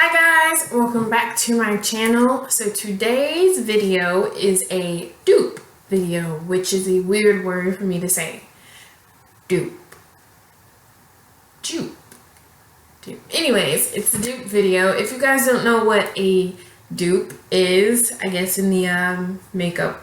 Hi guys, welcome back to my channel. So today's video is a dupe video, which is a weird word for me to say. Dupe. Anyways, it's the dupe video. If you guys don't know what a dupe is, I guess in the makeup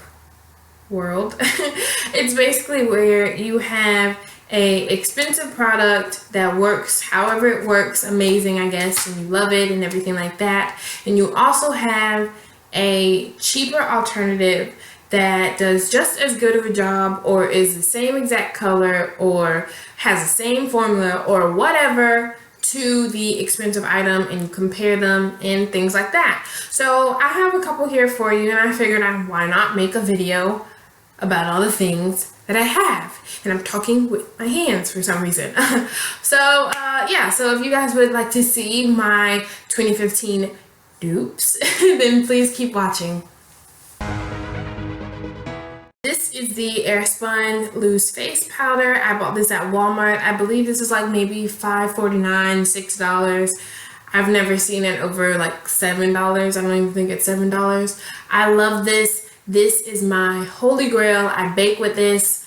world, it's basically where you have a expensive product that works however it works, amazing I guess, and you love it and everything like that, and you also have a cheaper alternative that does just as good of a job or is the same exact color or has the same formula or whatever to the expensive item, and you compare them and things like that. So I have a couple here for you, and I figured why not make a video about all the things that I have, and I'm talking with my hands for some reason. Yeah, so if you guys would like to see my 2015 dupes, then please keep watching. This is the Airspun loose face powder. I bought this at Walmart. I believe this is like maybe $5.49, $6. I've never seen it over like $7. I don't even think it's $7. I love this. This is my holy grail. I bake with this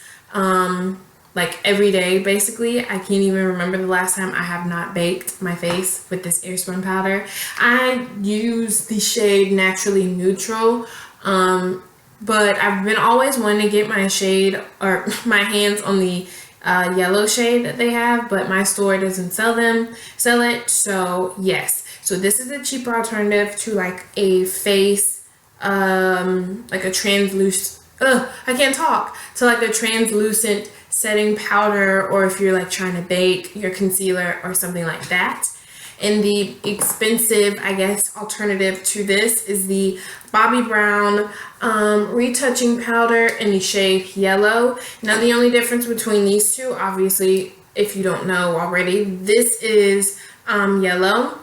like every day basically. I can't even remember the last time I have not baked my face with this Airspun powder. I use the shade Naturally Neutral, but I've been always wanting to get my shade or my hands on the yellow shade that they have, but my store doesn't sell it. So yes, so this is a cheaper alternative to like a face like a translucent to like a translucent setting powder, or if you're like trying to bake your concealer or something like that. And the expensive, I guess, alternative to this is the Bobbi Brown Retouching powder in the shade Yellow. Now the only difference between these two, obviously if you don't know already, this is yellow.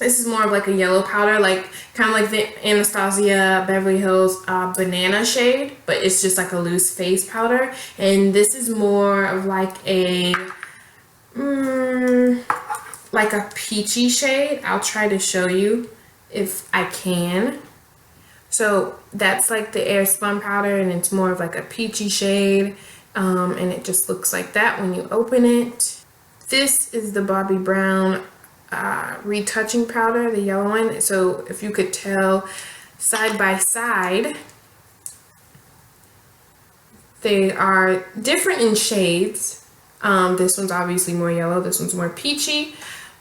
This is more of like a yellow powder, like kind of like the Anastasia Beverly Hills banana shade, but it's just like a loose face powder. And this is more of like a peachy shade. I'll try to show you if I can. So that's like the Airspun powder, and it's more of like a peachy shade, and it just looks like that when you open it. This is the Bobbi Brown Retouching powder, the yellow one. So if you could tell side by side, they are different in shades. This one's obviously more yellow, this one's more peachy,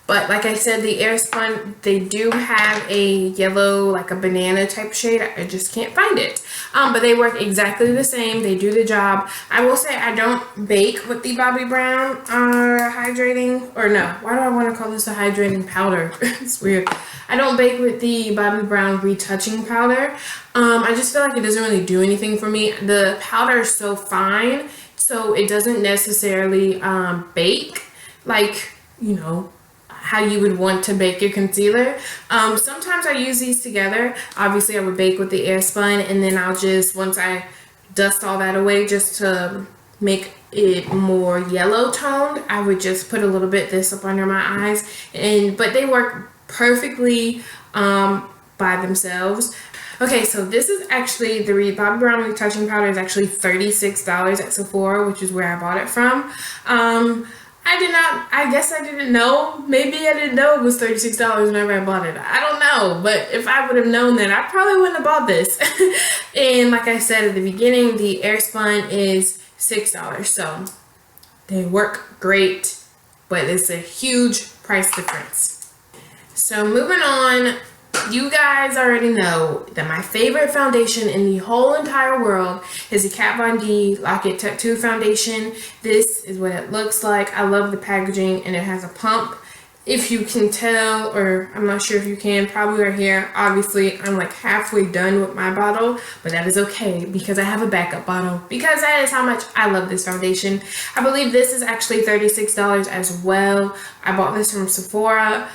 but like I said, the Airspun, they do have a yellow, like a banana type shade. I just can't find it, but they work exactly the same. They do the job. I will say I don't bake with the Bobbi Brown hydrating, or no, why do I want to call this a hydrating powder? It's weird. I don't bake with the Bobbi Brown Retouching powder. I just feel like it doesn't really do anything for me. The powder is so fine, so it doesn't necessarily bake like, you know, how you would want to bake your concealer. Sometimes I use these together. Obviously I would bake with the Airspun, and then I'll just, once I dust all that away just to make it more yellow toned, I would just put a little bit this up under my eyes, but they work perfectly by themselves. Okay, so this is actually the Bobbi Brown Retouching powder is actually $36 at Sephora, which is where I bought it from. I guess I didn't know. Maybe I didn't know it was $36 whenever I bought it. I don't know, but if I would have known that, I probably wouldn't have bought this. And like I said at the beginning, the Airspun is $6, so they work great, but it's a huge price difference. So moving on, you guys already know that my favorite foundation in the whole entire world is the Kat Von D Lock It Tattoo foundation. This is what it looks like. I love the packaging, and it has a pump. If you can tell, or I'm not sure if you can, probably right here, obviously I'm like halfway done with my bottle, but that is okay because I have a backup bottle, because that is how much I love this foundation. I believe this is actually $36 as well. I bought this from Sephora.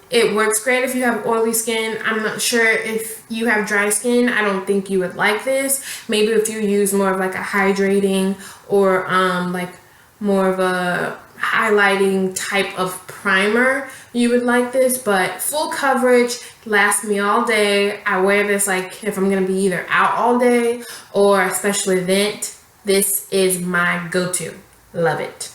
It works great if you have oily skin. I'm not sure if you have dry skin. I don't think you would like this. Maybe if you use more of like a hydrating or like more of a highlighting type of primer, you would like this, but full coverage, lasts me all day. I wear this like if I'm gonna be either out all day or a special event. This is my go-to. Love it.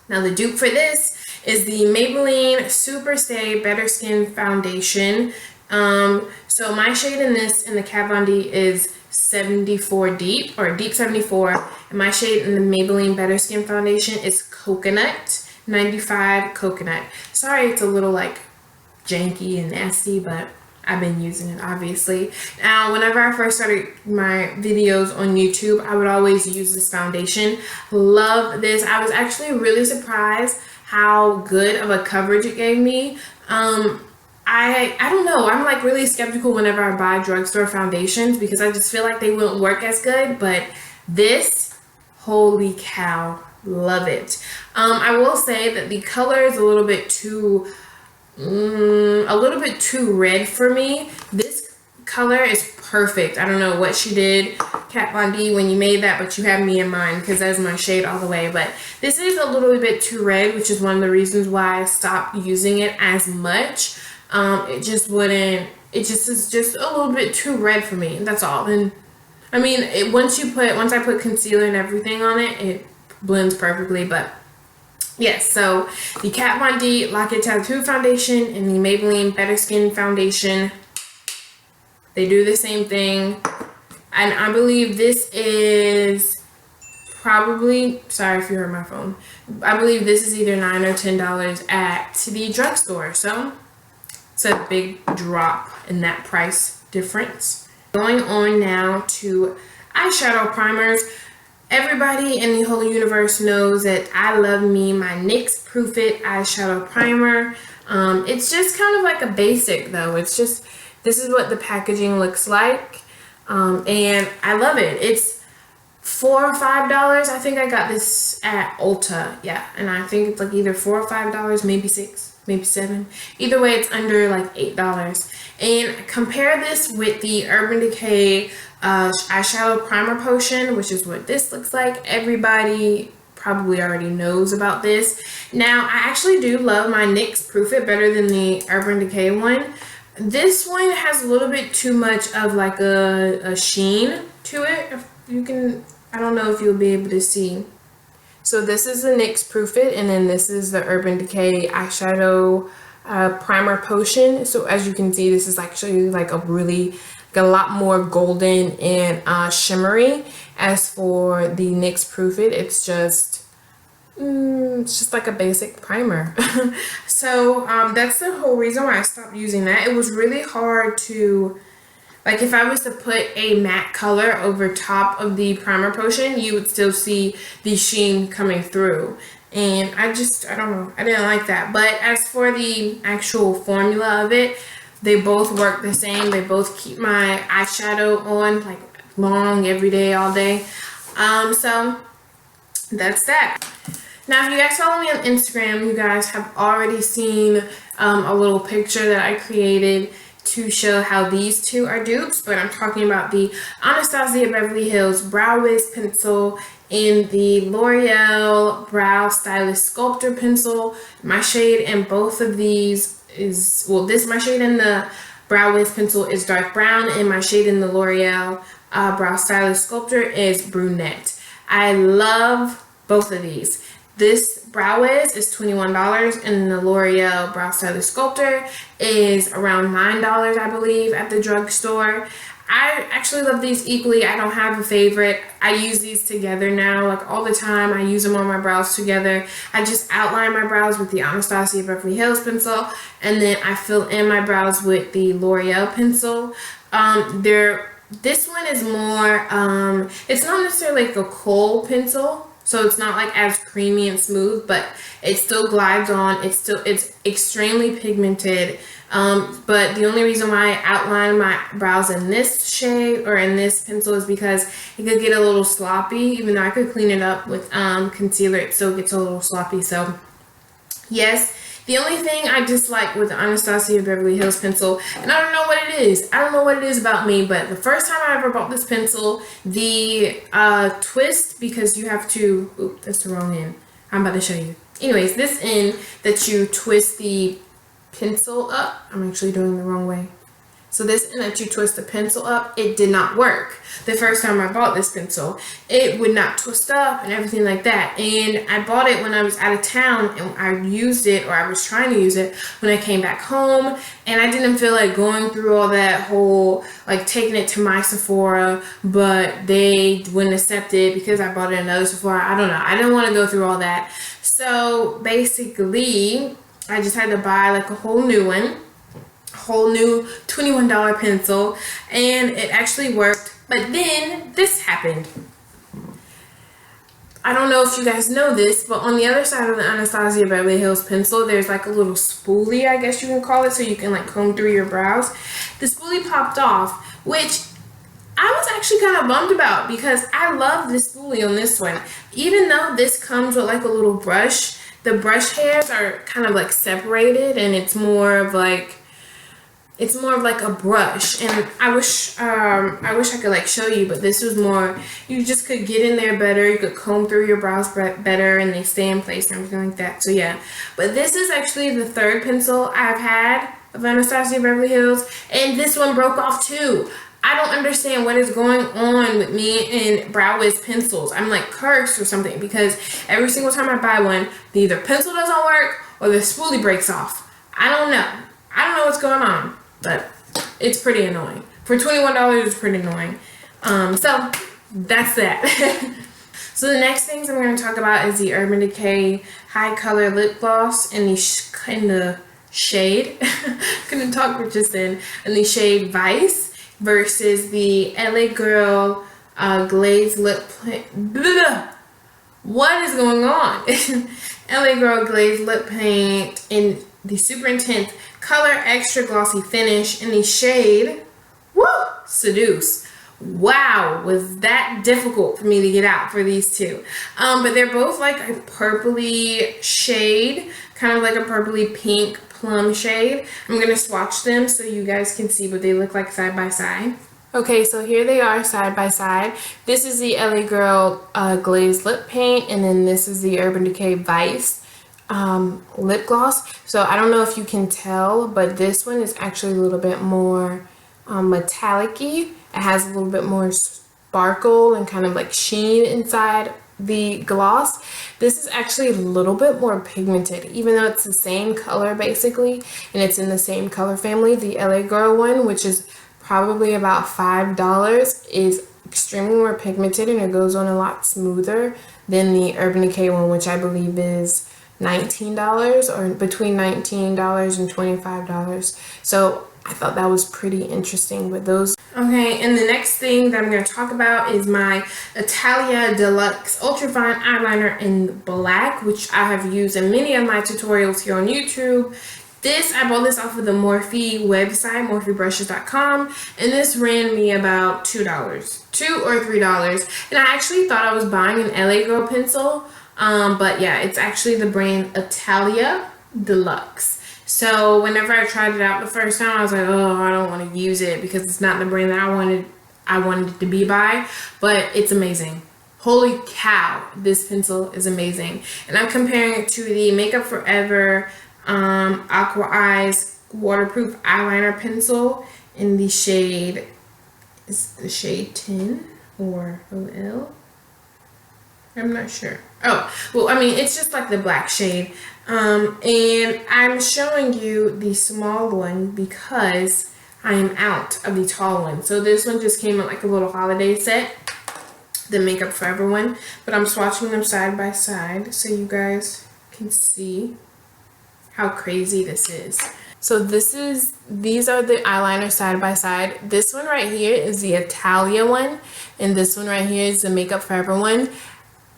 Now the dupe for this is the Maybelline Super Stay Better Skin Foundation. So my shade in this in the Kat Von D is 74 Deep, or Deep 74, and my shade in the Maybelline Better Skin Foundation is Coconut 95 Coconut. Sorry it's a little like janky and nasty, but I've been using it obviously. Now whenever I first started my videos on YouTube, I would always use this foundation. Love this. I was actually really surprised how good of a coverage it gave me. I don't know, I'm like really skeptical whenever I buy drugstore foundations because I just feel like they wouldn't work as good, but this, holy cow, love it. I will say that the color is a little bit too red for me. This color is perfect. I don't know what she did, Kat Von D, when you made that, but you have me in mind because that's my shade all the way. But this is a little bit too red, which is one of the reasons why I stopped using it as much. It just is just a little bit too red for me. That's all. And I mean, once I put concealer and everything on it, it blends perfectly. But yes, so the Kat Von D Lock It Tattoo Foundation and the Maybelline Better Skin Foundation, they do the same thing. And I believe this is probably, sorry if you heard my phone, I believe this is either $9 or $10 at the drugstore. So it's a big drop in that price difference. Going on now to eyeshadow primers. Everybody in the whole universe knows that I love me my NYX Proof It eyeshadow primer. It's just kind of like a basic though. It's just, this is what the packaging looks like. And I love it. It's $4 or $5. I think I got this at Ulta. Yeah, and I think it's like either $4 or $5, maybe $6. Maybe $7. Either way, it's under like $8. And compare this with the Urban Decay eyeshadow primer potion, which is what this looks like. Everybody probably already knows about this. Now, I actually do love my NYX Proof It better than the Urban Decay one. This one has a little bit too much of like a sheen to it. If you can, I don't know if you'll be able to see. So this is the NYX Proof It, and then this is the Urban Decay eyeshadow primer potion. So as you can see, this is actually like a lot more golden and shimmery. As for the NYX Proof It, it's just like a basic primer. So that's the whole reason why I stopped using that. It was really hard to, like, if I was to put a matte color over top of the primer potion, you would still see the sheen coming through. And I don't know, I didn't like that. But as for the actual formula of it, they both work the same. They both keep my eyeshadow on like long, every day, all day. So that's that. Now, if you guys follow me on Instagram, you guys have already seen a little picture that I created to show how these two are dupes, but I'm talking about the Anastasia Beverly Hills Brow Wiz Pencil and the Loreal Brow Stylist Sculptor Pencil. My shade in both of these is, well, my shade in the Brow Wiz Pencil is dark brown, and my shade in the Loreal Brow Stylist Sculptor is Brunette. I love both of these. This Brow Wiz is $21, and the Loreal Brow Stylist Sculptor is around $9, I believe, at the drugstore. I actually love these equally. I don't have a favorite. I use these together now, like all the time. I use them on my brows together. I just outline my brows with the Anastasia Beverly Hills pencil, and then I fill in my brows with the Loreal pencil. This one is more, it's not necessarily like a kohl pencil. So it's not like as creamy and smooth, but it still glides on. It's extremely pigmented. But the only reason why I outline my brows in this shade or in this pencil is because it could get a little sloppy. Even though I could clean it up with concealer, it still gets a little sloppy. So yes, the only thing I dislike with the Anastasia Beverly Hills pencil, and I don't know what it is. I don't know what it is about me, but the first time I ever bought this pencil, the twist, because you have to, oop, that's the wrong end. I'm about to show you. Anyways, this end that you twist the pencil up, I'm actually doing the wrong way. So this end that you twist the pencil up, it did not work. The first time I bought this pencil, it would not twist up and everything like that. And I bought it when I was out of town, and I used it, or I was trying to use it when I came back home, and I didn't feel like going through all that whole, like taking it to my Sephora, but they wouldn't accept it because I bought it at another Sephora. I don't know. I didn't want to go through all that. So basically, I just had to buy like a whole new one. Whole new $21 pencil, and it actually worked. But then this happened. I don't know if you guys know this, but on the other side of the Anastasia Beverly Hills pencil, there's like a little spoolie, I guess you can call it, so you can like comb through your brows. The spoolie popped off, which I was actually kind of bummed about because I love the spoolie on this one. Even though this comes with like a little brush, the brush hairs are kind of like separated, and it's more of like a brush, and I wish I could like show you, but this was more, you just could get in there better, you could comb through your brows better, and they stay in place and everything like that. So yeah, but this is actually the third pencil I've had of Anastasia Beverly Hills, and this one broke off too. I don't understand what is going on with me and Brow Wiz pencils. I'm like cursed or something, because every single time I buy one, either pencil doesn't work or the spoolie breaks off. I don't know what's going on. But it's pretty annoying. For $21, it's pretty annoying. So that's that. So the next things I'm going to talk about is the Urban Decay High Color Lip Gloss in the shade. Couldn't talk for just then. In the shade Vice versus the LA Girl Glazed Lip Paint. What is going on? LA Girl Glazed Lip Paint in the super intense color extra glossy finish in the shade Seduce. Wow, was that difficult for me to get out for these two. But they're both like a purpley shade, kind of like a purpley pink plum shade. I'm gonna swatch them so you guys can see what they look like side by side. Okay, so here they are side by side. This is the LA Girl Glazed Lip Paint, and then this is the Urban Decay Vice lip gloss. So I don't know if you can tell, but this one is actually a little bit more metallic-y. It has a little bit more sparkle and kind of like sheen inside the gloss. This is actually a little bit more pigmented, even though it's the same color basically, and it's in the same color family. The LA Girl one, which is probably about $5, is extremely more pigmented, and it goes on a lot smoother than the Urban Decay one, which I believe is $19, or between $19 and $25. So I thought that was pretty interesting with those. Okay, and the next thing that I'm going to talk about is my Italia Deluxe Ultra Fine Eyeliner in black, which I have used in many of my tutorials here on YouTube. I bought this off of the Morphe website, morphebrushes.com, and this ran me about $2 or $3. And I actually thought I was buying an LA Girl pencil, but yeah, it's actually the brand Italia Deluxe. So whenever I tried it out the first time, I was like, oh, I don't want to use it because it's not the brand that I wanted it to be by, but it's amazing. Holy cow, this pencil is amazing. And I'm comparing it to the Makeup Forever Aqua Eyes waterproof eyeliner pencil in the shade, is the shade 10 or OL? I'm not sure. Oh, well, I mean, it's just like the black shade. And I'm showing you the small one because I am out of the tall one. So this one just came in like a little holiday set, the Makeup Forever one. But I'm swatching them side by side so you guys can see how crazy this is. So these are the eyeliner side by side. This one right here is the Italia one, and this one right here is the Makeup Forever one.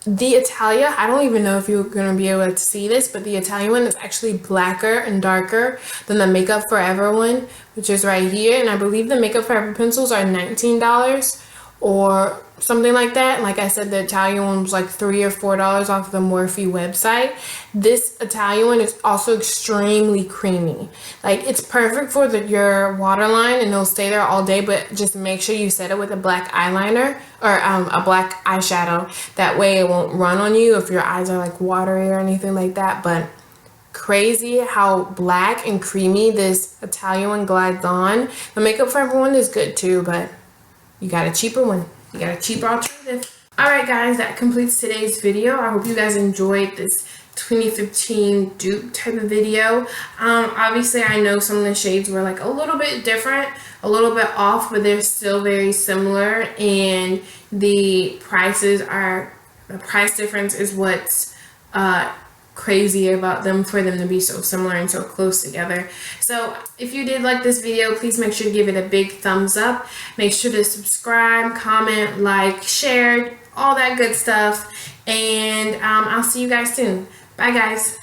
The Italia, I don't even know if you're going to be able to see this, but the Italia one is actually blacker and darker than the Makeup Forever one, which is right here. And I believe the Makeup Forever pencils are $19. or something like that. Like I said, the Italian one was like $3 or $4 off the Morphe website. This Italian one is also extremely creamy. Like, it's perfect for your waterline and it'll stay there all day, but just make sure you set it with a black eyeliner or a black eyeshadow. That way it won't run on you if your eyes are like watery or anything like that. But crazy how black and creamy this Italian one glides on. The Makeup Forever one is good too, but you got a cheaper one. You got a cheaper alternative. Alright guys, that completes today's video. I hope you guys enjoyed this 2015 dupe type of video. Obviously I know some of the shades were like a little bit different, a little bit off, but they're still very similar, and the price difference is what's crazy about them, for them to be so similar and so close together. So if you did like this video, please make sure to give it a big thumbs up. Make sure to subscribe, comment, like, share, all that good stuff, and I'll see you guys soon. Bye guys.